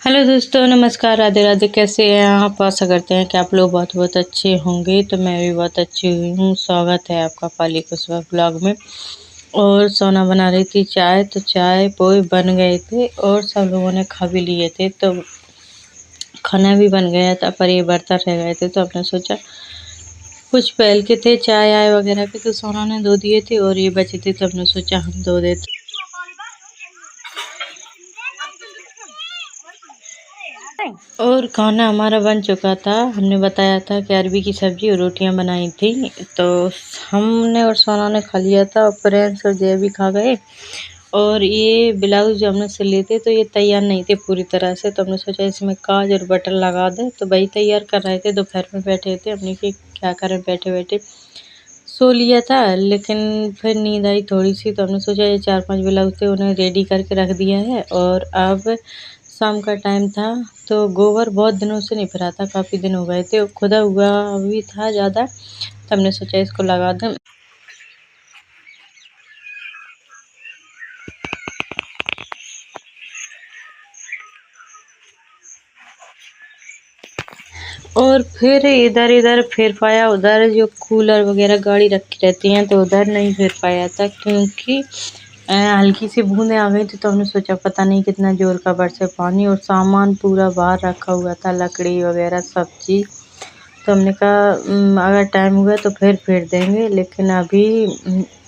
Hello दोस्तों, नमस्कार, राधे राधे। कैसे हैं आप? आशा करते हैं कि आप लोग बहुत बहुत अच्छे होंगे। तो मैं भी बहुत अच्छी हुई हूँ। स्वागत है आपका पाली कुशवाहा ब्लॉग में। और सोना बना रही थी चाय, तो चाय पोए बन गए थे और सब लोगों ने खा भी लिए थे, तो खाना भी बन गया था। पर ये बर्तन रह गए थे, तो आपने सोचा कुछ पहल के थे चाय आय वगैरह के, तो सोना ने धो दिए थे और ये बचे थे, तो हमने सोचा हम धो देते। और खाना हमारा बन चुका था। हमने बताया था कि अरबी की सब्जी और रोटियां बनाई थी, तो हमने और सोना ने खा लिया था और प्रिंस और जय भी खा गए। और ये ब्लाउज जो हमने सिले थे, तो ये तैयार नहीं थे पूरी तरह से, तो हमने सोचा इसमें काज और बटन लगा दे। तो वही तैयार कर रहे थे, दोपहर में बैठे थे। हमने कि क्या करें, बैठे बैठे सो लिया था, लेकिन फिर नींद आई थोड़ी सी, तो हमने सोचा ये 4-5 ब्लाउज थे उन्हें रेडी करके रख दिया है। और अब शाम का टाइम था, तो गोबर बहुत दिनों से नहीं भरा था, काफ़ी दिन हो गए थे, खुदा हुआ भी था ज़्यादा, तो हमने सोचा इसको लगा दें। और फिर इधर इधर फेर पाया, उधर जो कूलर वगैरह गाड़ी रखी रहती हैं, तो उधर नहीं फेर पाया था, क्योंकि हल्की सी बूंदें आ गई थी। तो हमने सोचा पता नहीं कितना जोर का बरसे पानी, और सामान पूरा बाहर रखा हुआ था, लकड़ी वगैरह सब चीज़। तो हमने कहा अगर टाइम हुआ तो फिर फेर देंगे, लेकिन अभी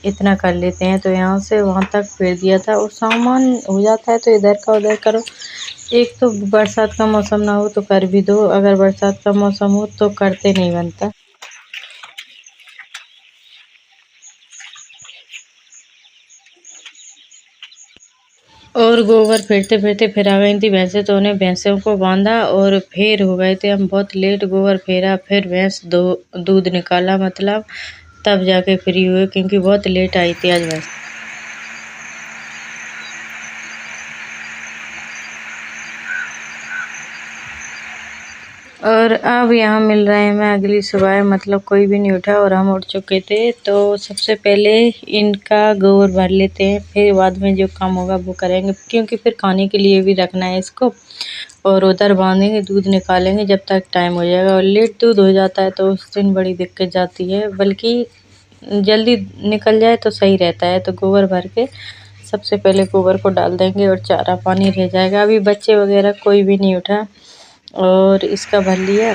इतना कर लेते हैं। तो यहाँ से वहाँ तक फेर दिया था, और सामान हो जाता है तो इधर का उधर करो। एक तो बरसात का मौसम ना हो तो कर भी दो, अगर बरसात का मौसम हो तो करते नहीं बनता। और गोबर फेरते फेरते फिर आ गई थी भैंसें, तो उन्हें भैंसों को बांधा और फिर हो गए थे हम बहुत लेट। गोबर फेरा, फिर भैंस दूध निकाला, मतलब तब जाके फ्री हुए, क्योंकि बहुत लेट आई थी आज भैंस। और अब यहाँ मिल रहे हैं मैं अगली सुबह, मतलब कोई भी नहीं उठा और हम उठ चुके थे। तो सबसे पहले इनका गोबर भर लेते हैं, फिर बाद में जो काम होगा वो करेंगे, क्योंकि फिर खाने के लिए भी रखना है इसको। और उधर बांधेंगे, दूध निकालेंगे जब तक टाइम हो जाएगा। और लेट दूध हो जाता है तो उस दिन बड़ी दिक्कत जाती है, बल्कि जल्दी निकल जाए तो सही रहता है। तो गोबर भर के सबसे पहले गोबर को डाल देंगे और चारा पानी रह जाएगा। अभी बच्चे वगैरह कोई भी नहीं उठा और इसका भर लिया।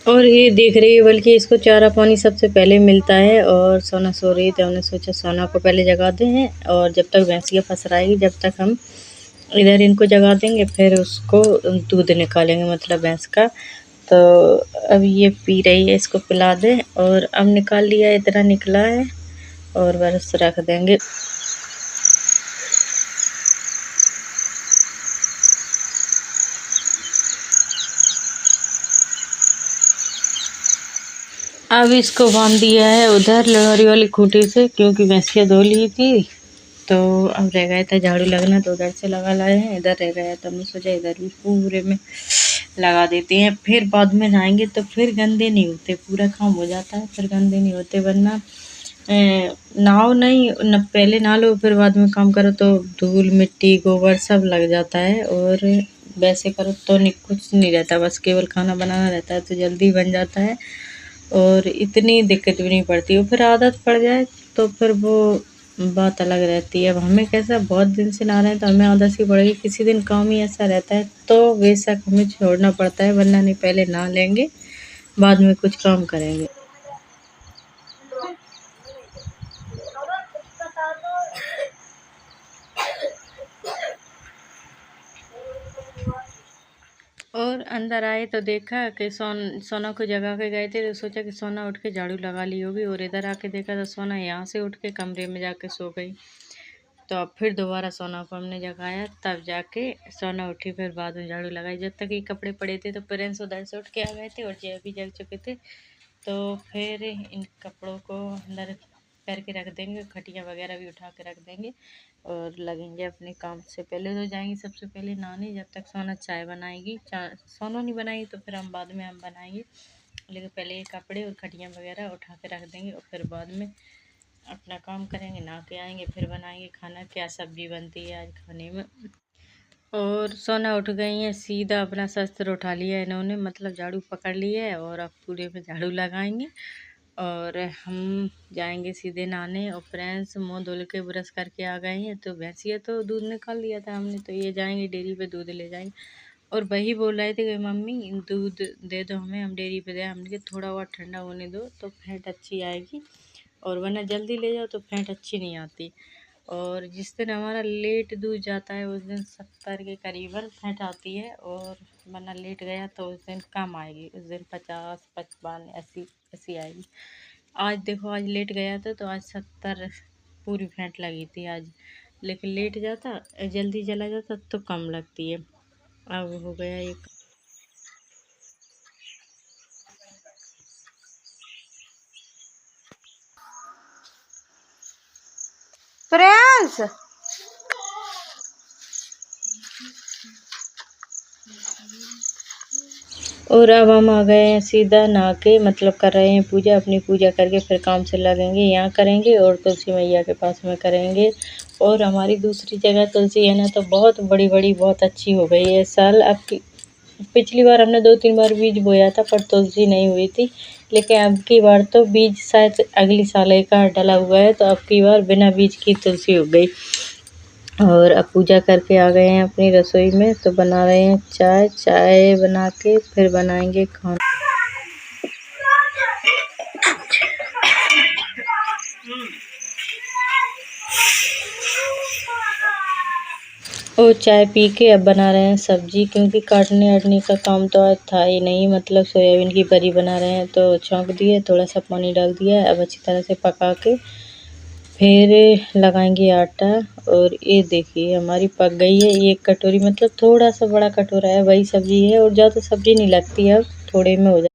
और ये देख रही है, बल्कि इसको चारा पानी सबसे पहले मिलता है। और सोना सो रही थी, हमने सोचा सोना को पहले जगा दें हैं, और जब तक भैंसिया फसराएगी जब तक हम इधर इनको जगा देंगे, फिर उसको दूध निकालेंगे, मतलब भैंस का। तो अब ये पी रही है, इसको पिला दें। और अब निकाल लिया, इतना निकला है, और बस रख देंगे। अब इसको बांध दिया है उधर लोहरी वाली खूंटी से, क्योंकि भैंसिया धो ली थी। तो अब रह गया था झाड़ू लगना, तो उधर से लगा लाए हैं, इधर रह गया तो हमने सोचा इधर भी पूरे में लगा देते हैं। फिर बाद में नहाएंगे तो फिर गंदे नहीं होते, पूरा काम हो जाता है, फिर गंदे नहीं होते। वरना नहाओ नहीं न, पहले नहा लो फिर बाद में काम करो तो धूल मिट्टी गोबर सब लग जाता है। और वैसे करो तो नहीं, कुछ नहीं रहता, बस केवल खाना बनाना रहता है, तो जल्दी बन जाता है और इतनी दिक्कत भी नहीं पड़ती। और फिर आदत पड़ जाए तो फिर वो बात अलग रहती है। अब हमें कैसा बहुत दिन से नहा रहे हैं, तो हमें आदत सी पड़ गई। किसी दिन काम ही ऐसा रहता है तो बेशक हमें छोड़ना पड़ता है, वरना नहीं, पहले नहा लेंगे बाद में कुछ काम करेंगे। और अंदर आए तो देखा कि सोना को जगा के गए थे, तो सोचा कि सोना उठ के झाड़ू लगा ली होगी, और इधर आके देखा तो सोना यहाँ से उठ के कमरे में जाके सो गई। तो अब फिर दोबारा सोना को हमने जगाया, तब जाके सोना उठी, फिर बाद में झाड़ू लगाई। जब तक ये कपड़े पड़े थे तो प्रिंस उधर से उठ के आ गए थे और जय भी जग चुके थे। तो फिर इन कपड़ों को अंदर करके रख देंगे, खटिया वगैरह भी उठा के रख देंगे और लगेंगे अपने काम से। पहले तो जाएंगे सबसे पहले नहाने, जब तक सोना चाय बनाएगी। सोना नहीं बनाएगी तो फिर हम बाद में हम बनाएंगे, लेकिन पहले ये कपड़े और खटिया वगैरह उठा के रख देंगे और फिर बाद में अपना काम करेंगे, नहा के आएंगे, फिर बनाएंगे खाना। क्या सब्जी बनती है आज खाने में। और सोना उठ गई है, सीधा अपना शस्त्र उठा लिया है इन्होंने, मतलब झाड़ू पकड़ लिया है और अब पूरे में झाड़ू लगाएंगे और हम जाएंगे सीधे नहाने। और फ्रेंड्स मुँह धुल के ब्रश करके आ गए हैं। तो भैंसिया तो दूध निकाल लिया था हमने, तो ये जाएंगे डेयरी पे दूध ले जाएंगे। और वही बोल रहे थे कि मम्मी दूध दे दो हमें, हम डेयरी पे जाए। हमने कहा थोड़ा और ठंडा होने दो तो फैट अच्छी आएगी, और वरना जल्दी ले जाओ तो फैट अच्छी नहीं आती। और जिस दिन हमारा लेट दूध जाता है उस दिन 70 के करीबन फैट आती है, और वरना लेट गया तो उस दिन कम आएगी, उस दिन 50, 55 ऐसी आएगी। आज देखो, आज लेट गया था तो आज 70 पूरी फैट लगी थी आज, लेकिन लेट जाता जल्दी चला जाता तो कम लगती है। अब हो गया एक। प्रियांश, और अब हम आ गए हैं सीधा नहा के, मतलब कर रहे हैं पूजा। अपनी पूजा करके फिर काम से लगेंगे, यहाँ करेंगे और तुलसी मैया के पास में करेंगे। और हमारी दूसरी जगह तुलसी है ना, तो बहुत बड़ी बड़ी बहुत अच्छी हो गई है इस साल। अब की पिछली बार हमने 2-3 बार बीज बोया था पर तुलसी नहीं हुई थी, लेकिन अब की बार तो बीज शायद अगली साल एक आध डला हुआ है, तो अब की बार बिना बीज की तुलसी हो गई। और अब पूजा करके आ गए हैं अपनी रसोई में, तो बना रहे हैं चाय। चाय बना के फिर बनाएंगे खाना। और चाय पी के अब बना रहे हैं सब्जी, क्योंकि काटने आटने का काम तो आज था ही नहीं। मतलब सोयाबीन की बड़ी बना रहे हैं, तो छौंक दिए, थोड़ा सा पानी डाल दिया है। अब अच्छी तरह से पका के फिर लगाएंगे आटा। और ये देखिए हमारी पक गई है एक कटोरी, मतलब थोड़ा सा बड़ा कटोरा है, वही सब्जी है, और ज़्यादा सब्जी नहीं लगती है, अब थोड़े में हो जाए।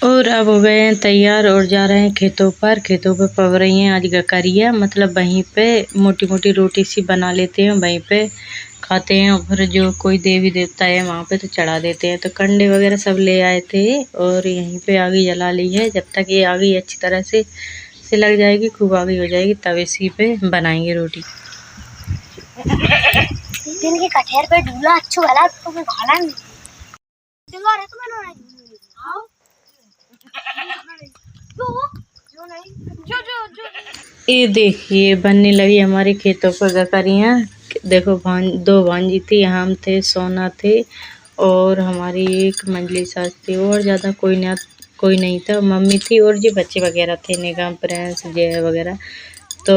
और अब हो गए हैं तैयार और जा रहे हैं खेतों पर। खेतों पे पक रही हैं आज गकरिया, मतलब वहीं पे मोटी मोटी रोटी सी बना लेते हैं, वहीं पे खाते हैं। और फिर जो कोई देवी देवता है वहाँ पे तो चढ़ा देते हैं। तो कंडे वगैरह सब ले आए थे और यहीं पे आग जला ली है। जब तक ये आग अच्छी तरह से लग जाएगी, खूब आग हो जाएगी, तब इसी पे बनाएंगे रोटी। दिन के कठेर पे ढूला अच्छू वाला तो मैं खाना नहीं दिला रहे तो मैंने आओ जो ये देखिए बनने लगी हमारे खेतों पर गकरियाँ। देखो दो भांजी थी, हम थे, सोना थे और हमारी एक मंजली सास थी, और ज़्यादा कोई नहीं था। मम्मी थी और जो बच्चे वगैरह थे, निगाम, प्रिंस, जय वगैरह। तो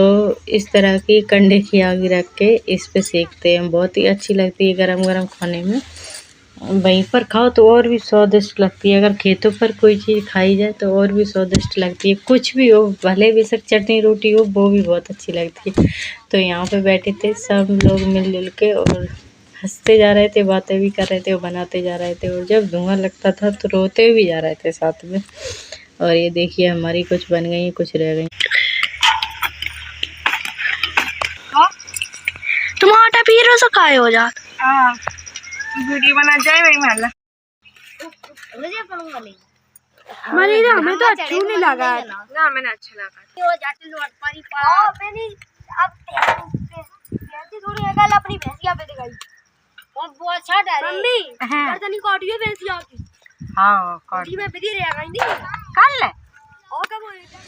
इस तरह की कंडे की आग रख के इस पे सेकते हैं, बहुत ही अच्छी लगती है गरम गरम खाने में। वहीं पर खाओ तो और भी स्वादिष्ट लगती है। अगर खेतों पर कोई चीज़ खाई जाए तो और भी स्वादिष्ट लगती है, कुछ भी हो, भले बेशक चटनी रोटी हो, वो भी बहुत अच्छी लगती है। तो यहाँ पे बैठे थे सब लोग मिलजुल के और हंसते जा रहे थे, बातें भी कर रहे थे और बनाते जा रहे थे, और जब धुआं लगता था तो रोते भी जा रहे थे साथ में। और ये देखिए हमारी कुछ बन गई, कुछ रह गई। तुम आटा पी रहे हो तो काय हो जात। हां वीडियो बना जाए वही मारला मुझे करूंगा नहीं। हमारे ना हमें तो अच्छा नहीं लगा ना, मैंने अच्छा लगा हो जाते लोट पारी पा मैंने अब भैंसी थोड़ी अकल अपनी भैंसिया पे दिखाई वो अच्छा डरे मम्मी बर्तन काटियो वैसी आपकी। हाँ काटी मैं बिजी रह गई कर ले।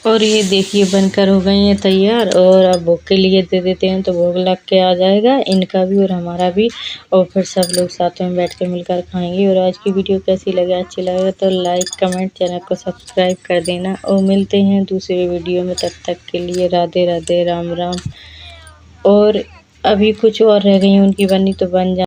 और ये देखिए बनकर हो गई हैं तैयार, और अब भोग के लिए दे देते हैं तो भोग लग के आ जाएगा इनका भी और हमारा भी, और फिर सब लोग साथ में बैठ के मिलकर खाएंगे। और आज की वीडियो कैसी लगे, अच्छी लगे तो लाइक कमेंट चैनल को सब्सक्राइब कर देना, और मिलते हैं दूसरे वीडियो में। तब तक के लिए राधे राधे, राम राम। और अभी कुछ और रह गई उनकी बनी तो बन जा।